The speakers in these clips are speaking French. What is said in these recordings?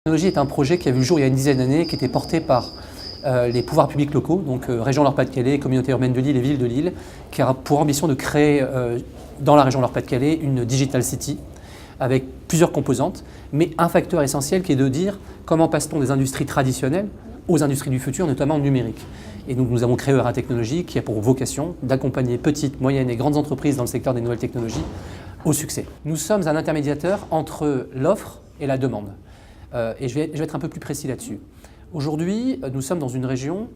La technologie est un projet qui a vu le jour il y a une dizaine d'années, qui était porté par les pouvoirs publics locaux, donc région Nord-Pas-de-Calais, communauté urbaine de Lille et ville de Lille, qui a pour ambition de créer dans la région Nord-Pas-de-Calais une Digital City avec plusieurs composantes, mais un facteur essentiel qui est de dire comment passe-t-on des industries traditionnelles aux industries du futur, notamment numériques. Et donc nous avons créé Eura Technologies qui a pour vocation d'accompagner petites, moyennes et grandes entreprises dans le secteur des nouvelles technologies au succès. Nous sommes un intermédiateur entre l'offre et la demande. Et je vais être un peu plus précis là-dessus. Aujourd'hui, nous sommes dans une région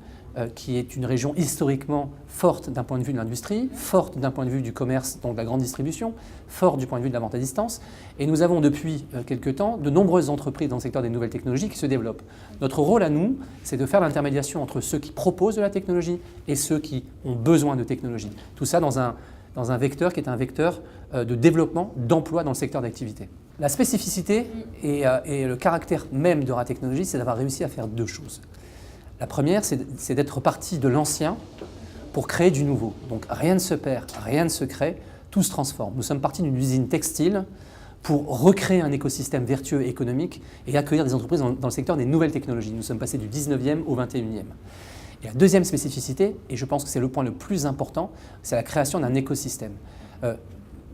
qui est une région historiquement forte d'un point de vue de l'industrie, forte d'un point de vue du commerce, donc de la grande distribution, forte du point de vue de la vente à distance. Et nous avons depuis quelques temps de nombreuses entreprises dans le secteur des nouvelles technologies qui se développent. Notre rôle à nous, c'est de faire l'intermédiation entre ceux qui proposent de la technologie et ceux qui ont besoin de technologie. Tout ça dans un vecteur qui est un vecteur de développement d'emploi dans le secteur d'activité. La spécificité et le caractère même d'Eura Technologies, c'est d'avoir réussi à faire deux choses. La première, c'est d'être parti de l'ancien pour créer du nouveau. Donc rien ne se perd, rien ne se crée, tout se transforme. Nous sommes partis d'une usine textile pour recréer un écosystème vertueux et économique et accueillir des entreprises dans le secteur des nouvelles technologies. Nous sommes passés du 19e au 21e. Et la deuxième spécificité, et je pense que c'est le point le plus important, c'est la création d'un écosystème.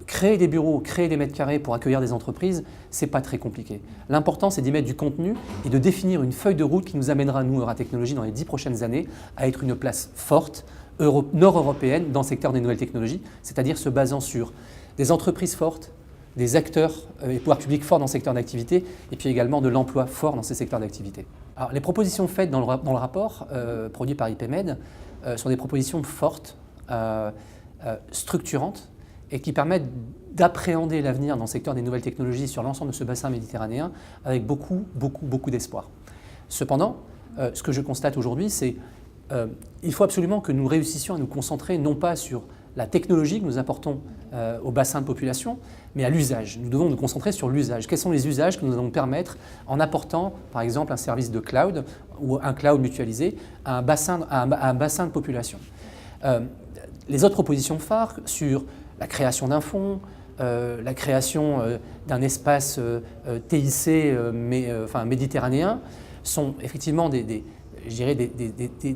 Créer des bureaux, créer des mètres carrés pour accueillir des entreprises, c'est pas très compliqué. L'important, c'est d'y mettre du contenu et de définir une feuille de route qui nous amènera, nous, Eura Technologies, dans les 10 prochaines années, à être une place forte, nord-européenne, dans le secteur des nouvelles technologies, c'est-à-dire se basant sur des entreprises fortes, des acteurs et pouvoirs publics forts dans le secteur d'activité, et puis également de l'emploi fort dans ces secteurs d'activité. Alors, les propositions faites dans le rapport produit par IPMed sont des propositions fortes, structurantes, et qui permettent d'appréhender l'avenir dans le secteur des nouvelles technologies sur l'ensemble de ce bassin méditerranéen avec beaucoup d'espoir. Cependant, ce que je constate aujourd'hui, c'est qu'il faut absolument que nous réussissions à nous concentrer non pas sur la technologie que nous apportons au bassin de population, mais à l'usage. Nous devons nous concentrer sur l'usage. Quels sont les usages que nous allons permettre en apportant, par exemple, un service de cloud ou un cloud mutualisé à un bassin de population. Les autres propositions phares sur la création d'un fonds, la création d'un espace TIC méditerranéen sont effectivement des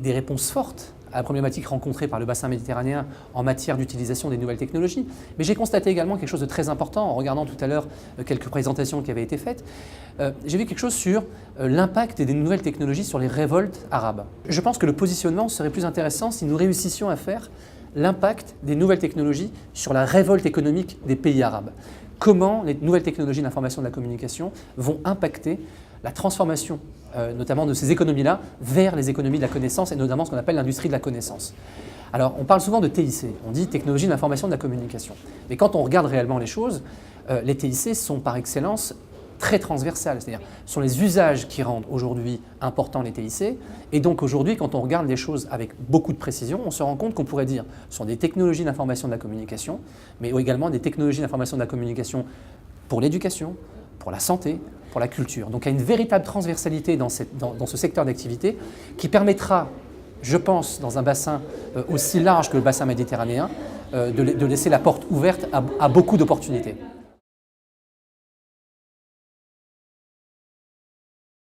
réponses fortes à la problématique rencontrée par le bassin méditerranéen en matière d'utilisation des nouvelles technologies. Mais j'ai constaté également quelque chose de très important en regardant tout à l'heure quelques présentations qui avaient été faites. J'ai vu quelque chose sur l'impact des nouvelles technologies sur les révoltes arabes. Je pense que le positionnement serait plus intéressant si nous réussissions à faire l'impact des nouvelles technologies sur la révolte économique des pays arabes. Comment les nouvelles technologies de l'information et de la communication vont impacter la transformation, notamment de ces économies-là, vers les économies de la connaissance et notamment ce qu'on appelle l'industrie de la connaissance. Alors, on parle souvent de TIC, on dit technologie de l'information et de la communication. Mais quand on regarde réellement les choses, les TIC sont par excellence très transversales, c'est-à-dire sont les usages qui rendent aujourd'hui importants les TIC. Et donc aujourd'hui, quand on regarde les choses avec beaucoup de précision, on se rend compte qu'on pourrait dire ce sont des technologies d'information de la communication, mais également des technologies d'information de la communication pour l'éducation, pour la santé, pour la culture. Donc il y a une véritable transversalité dans ce secteur d'activité qui permettra, je pense, dans un bassin aussi large que le bassin méditerranéen, de laisser la porte ouverte à beaucoup d'opportunités.